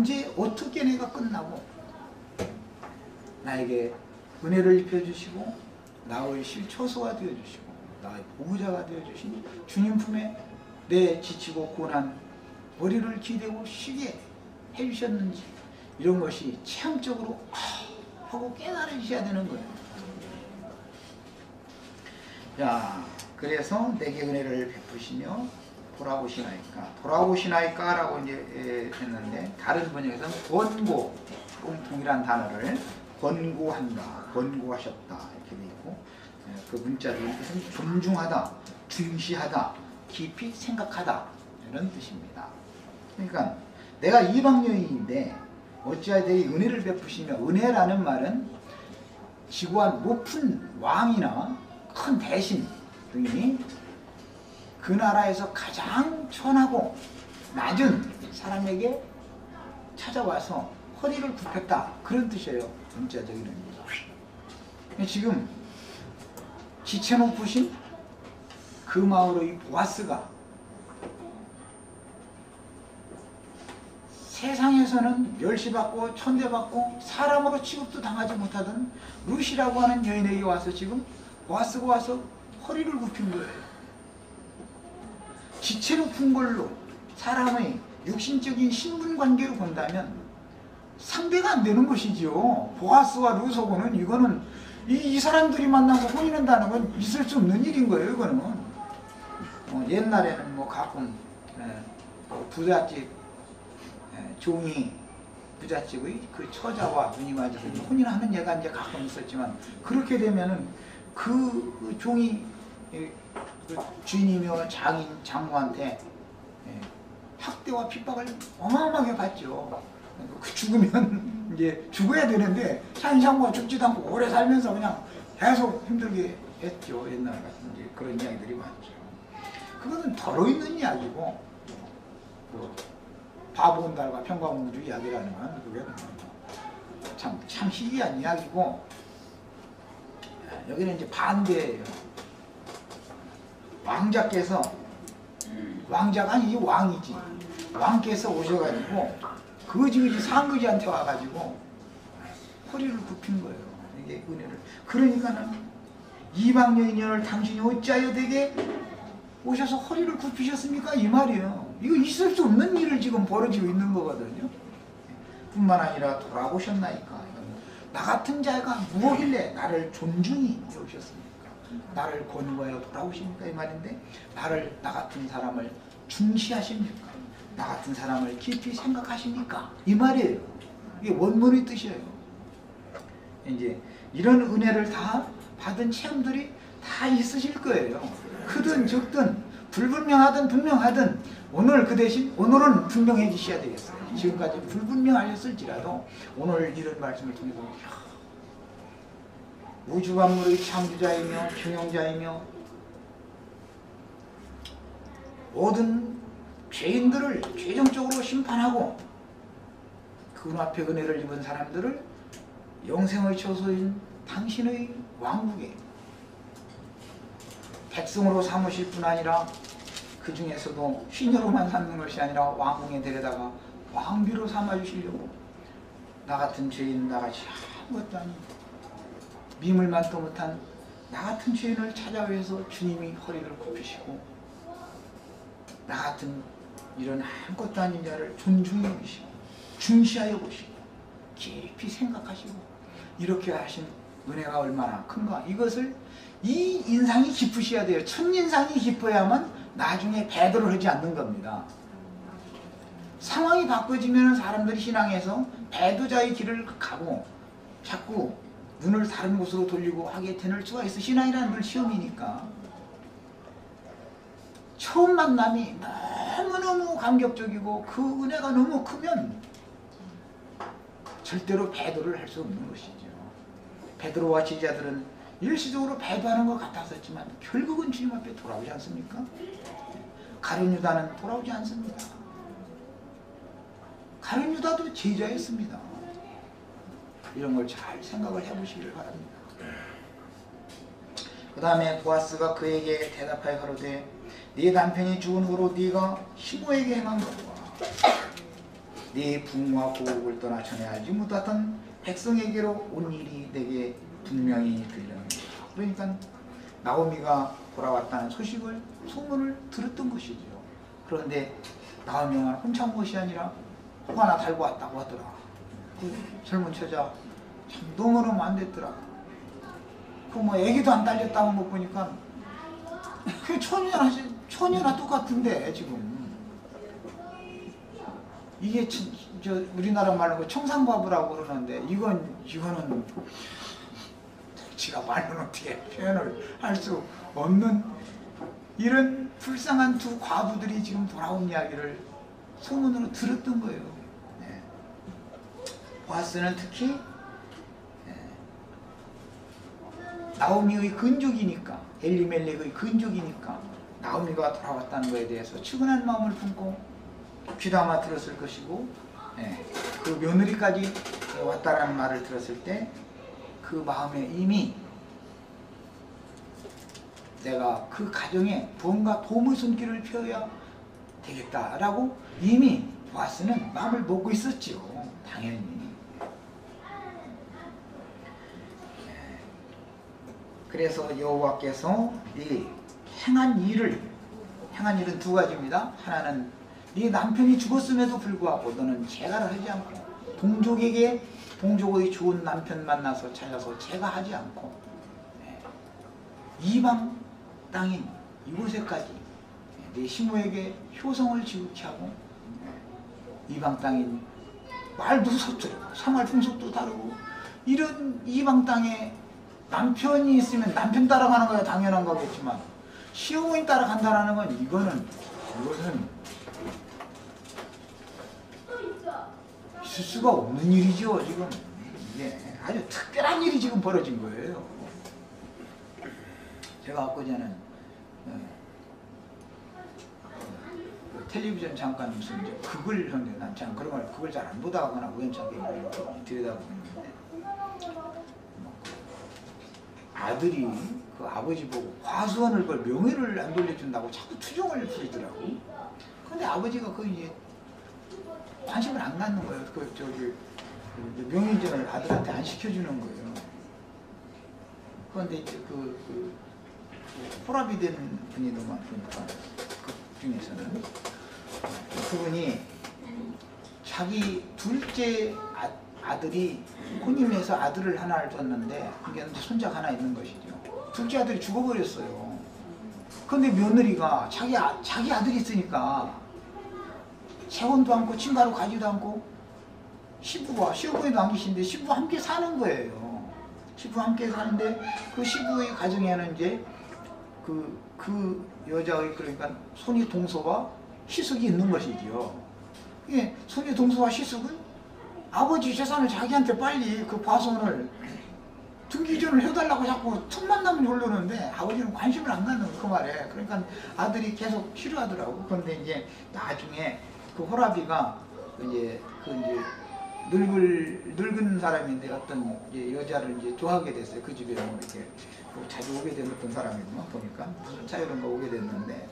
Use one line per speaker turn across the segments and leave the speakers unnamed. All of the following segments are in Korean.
언제 어떻게 내가 끝나고 나에게 은혜를 입혀주시고 나의 실초소가 되어주시고 나의 보호자가 되어주신 주님 품에 내 지치고 고난 머리를 기대고 쉬게 해주셨는지 이런 것이 체험적으로 하고 깨달으셔야 되는 거예요. 자, 그래서 내게 은혜를 베푸시며 돌아오시나이까 라고 이제 했는데 다른 번역에서는 권고, 동일한 단어를 권고한다, 권고하셨다 이렇게 되어 있고 그 문자적인 뜻은 존중하다, 중시하다, 깊이 생각하다 이런 뜻입니다. 그러니까 내가 이방 여인인데 어찌하여 내게 은혜를 베푸시며, 은혜라는 말은 지구한 높은 왕이나 큰 대신 등이 그 나라에서 가장 천하고 낮은 사람에게 찾아와서 허리를 굽혔다 그런 뜻이에요. 문자적인 의미가. 지금 지체 높으신 그 마을의 보아스가 세상에서는 멸시받고 천대받고 사람으로 취급도 당하지 못하던 루시라고 하는 여인에게 와서 지금 보아스가 와서 허리를 굽힌 거예요. 지체 높은 걸로 사람의 육신적인 신분관계로 본다면 상대가 안 되는 것이지요. 보아스와 루소고는 이거는 이 사람들이 만나서 혼인한다는 건 있을 수 없는 일인 거예요. 이거는 옛날에는 뭐 가끔 부잣집 종이 부잣집의 그 처자와 눈이 맞아서 혼인하는 예가 이제 가끔 있었지만 그렇게 되면은 그 종이 그 주인이며 장모한테 학대와 핍박을 어마어마하게 받죠. 그 죽으면 이제 죽어야 되는데 장모가 죽지도 않고 오래 살면서 그냥 계속 힘들게 했죠. 옛날 같은 이제 그런 이야기들이 많죠. 그거는 덜어 있는 이야기고 바보 온달과 평강우주 이야기라는 건 그게 참 희귀한 이야기고, 여기는 이제 반대예요. 왕자께서, 왕자가 아니 왕이지, 왕께서 오셔가지고 거지 상거지한테 와가지고 허리를 굽힌 거예요. 이게 은혜를. 그러니까는 이방 여인을 당신이 어찌하여 되게 오셔서 허리를 굽히셨습니까? 이 말이에요. 이거 있을 수 없는 일을 지금 벌어지고 있는 거거든요. 뿐만 아니라 돌아오셨나이까. 나 같은 자가 무엇길래 나를 존중히 여기셨습니까? 나를 권고하여 돌아오십니까? 이 말인데, 나 같은 사람을 중시하십니까? 나 같은 사람을 깊이 생각하십니까? 이 말이에요. 이게 원문의 뜻이에요. 이제 이런 은혜를 다 받은 체험들이 다 있으실 거예요. 크든 적든 불분명하든 분명하든 오늘 그 대신 오늘은 분명해지셔야 되겠어요. 지금까지 불분명하셨을지라도 오늘 이런 말씀을 통해서 우주 만물의 창조자이며 경영자이며 모든 죄인들을 최종적으로 심판하고 그 눈앞에 은혜를 입은 사람들을 영생의 처소인 당신의 왕국에 백성으로 삼으실 뿐 아니라 그 중에서도 신녀로만 삼는 것이 아니라 왕궁에 데려다가 왕비로 삼아주시려고 나 같은 죄인, 나같이 아무것도 아닌 미물만도 못한 나 같은 죄인을 찾아뵈서 주님이 허리를 굽히시고 나 같은 이런 아무것도 아닌 자를 존중해 보시고 중시하여 보시고 깊이 생각하시고 이렇게 하신 은혜가 얼마나 큰가, 이것을 이 인상이 깊으셔야 돼요. 첫인상이 깊어야만 나중에 배도를 하지 않는 겁니다. 상황이 바꿔지면 사람들이 신앙에서 배도자의 길을 가고 자꾸 눈을 다른 곳으로 돌리고 하게 되는 수가 있어. 신앙이라는 늘 시험이니까. 처음 만남이 너무너무 감격적이고 그 은혜가 너무 크면 절대로 배도를 할 수 없는 것이죠. 베드로와 제자들은 일시적으로 배도하는 것 같았었지만 결국은 주님 앞에 돌아오지 않습니까? 가룟 유다는 돌아오지 않습니다. 가룟 유다도 제자였습니다. 이런 걸 잘 생각을 해보시길 바랍니다. 그 다음에 보아스가 그에게 대답하여 가로되 네 남편이 죽은 후로 네가 시모에게 행한 것과 네 부와 고국을 떠나 전에 알지 못하던 백성에게로 온 일이 내게 분명히 들렸다. 그러니까 나오미가 돌아왔다는 소식을 소문을 들었던 것이죠. 그런데 나오미가 혼자 온 것이 아니라 속 하나 달고 왔다고 하더라. 그 젊은 처자 참 너무너무 안 됐더라. 그 뭐 애기도 안 딸렸다고 못 보니까 그 초년아 똑같은데 지금 이게 저 우리나라 말로 그 청산과부라고 그러는데 이거는 제가 말로는 어떻게 표현을 할 수 없는 이런 불쌍한 두 과부들이 지금 돌아온 이야기를 소문으로 들었던 거예요. 네. 보아스는 특히 나오미의 근족이니까, 엘리멜렉의 근족이니까 나오미가 돌아왔다는 것에 대해서 측은한 마음을 품고 귀담아 들었을 것이고, 그 며느리까지 왔다라는 말을 들었을 때 그 마음에 이미 내가 그 가정에 무언가 도움의 손길을 펴야 되겠다라고 이미 보아스는 마음을 먹고 있었지요. 당연히. 그래서 여호와께서 네 행한 일은 두 가지입니다. 하나는 네 남편이 죽었음에도 불구하고 너는 제가를 하지 않고 동족의 좋은 남편 만나서 찾아서 제가 하지 않고 이방 땅인 이곳에까지 네 시모에게 효성을 지극히 하고 이방 땅인 말도 서투르고 생활 풍속도 다르고 이런 이방 땅에 남편이 있으면 남편 따라가는 거야 당연한 거겠지만 시어머니 따라간다는 건 이것은 있을 수가 없는 일이죠. 지금 이게 아주 특별한 일이 지금 벌어진 거예요. 제가 아까 전에 텔레비전 잠깐 무슨 극을 하는데 난 참 그런 걸 그걸 잘 안 보다가거나 우연찮게 들여다보고 있는데 아들이 그 아버지 보고 과수원을 걸 명예를 안 돌려준다고 자꾸 투정을 부리더라고. 근데 아버지가 그 이제 관심을 안 갖는 거예요. 그 명예전을 아들한테 안 시켜주는 거예요. 그런데 이제 호랍이 된 분이더만 보니까 그 중에서는 그분이 자기 둘째 아들이 혼인해서 아들을 하나를 뒀는데 그게 손자가 하나 있는 것이죠. 둘째 아들이 죽어버렸어요. 그런데 며느리가 자기 아들이 있으니까 재혼도 않고 친가로 가지도 않고 시부와 시어머니도 안 계신데 시부와 함께 사는 거예요. 시부와 함께 사는데 그 시부의 가정에는 이제 그 여자의 그러니까 손이 동서와 시숙이 있는 것이지요. 예, 손이 동서와 시숙은 아버지 재산을 자기한테 빨리 그 과손을 등기전을 해달라고 자꾸 틈만 나면 흐르는데 아버지는 관심을 안 갖는 그 말에. 그러니까 아들이 계속 싫어하더라고. 그런데 이제 나중에 그 호라비가 이제 늙은 사람인데 어떤 여자를 이제 좋아하게 됐어요. 그 집에 뭐 이렇게 자주 오게 된 어떤 사람이구나 보니까 무슨 차이론가 오게 됐는데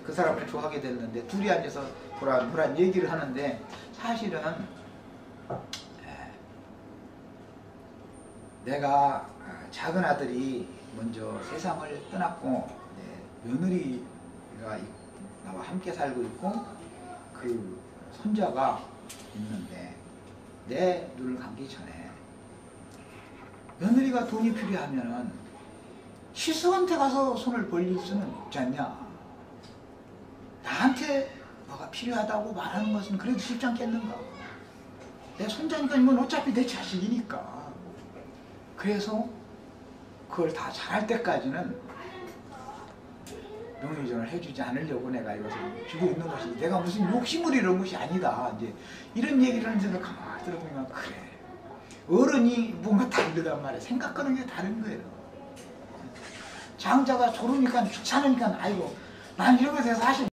그 사람을 좋아하게 됐는데 둘이 앉아서 불안 얘기를 하는데 사실은 내가 작은 아들이 먼저 세상을 떠났고 며느리가 나와 함께 살고 있고 그 손자가 있는데 내 눈을 감기 전에 며느리가 돈이 필요하면은 시수한테 가서 손을 벌릴 수는 없지 않냐. 나한테 뭐가 필요하다고 말하는 것은 그래도 쉽지 않겠는가. 내 손자니까 이건 어차피 내 자식이니까. 그래서 그걸 다 잘할 때까지는 명의전을 해주지 않으려고 내가 이것을 주고 있는 것이 내가 무슨 욕심을 이런 것이 아니다. 이제 이런 얘기를 하는데 가만히 들어보면 그래. 어른이 뭔가 다르단 말이야. 생각하는 게 다른 거예요. 장자가 졸으니까 귀찮으니까 아이고 난 이런 것에 사실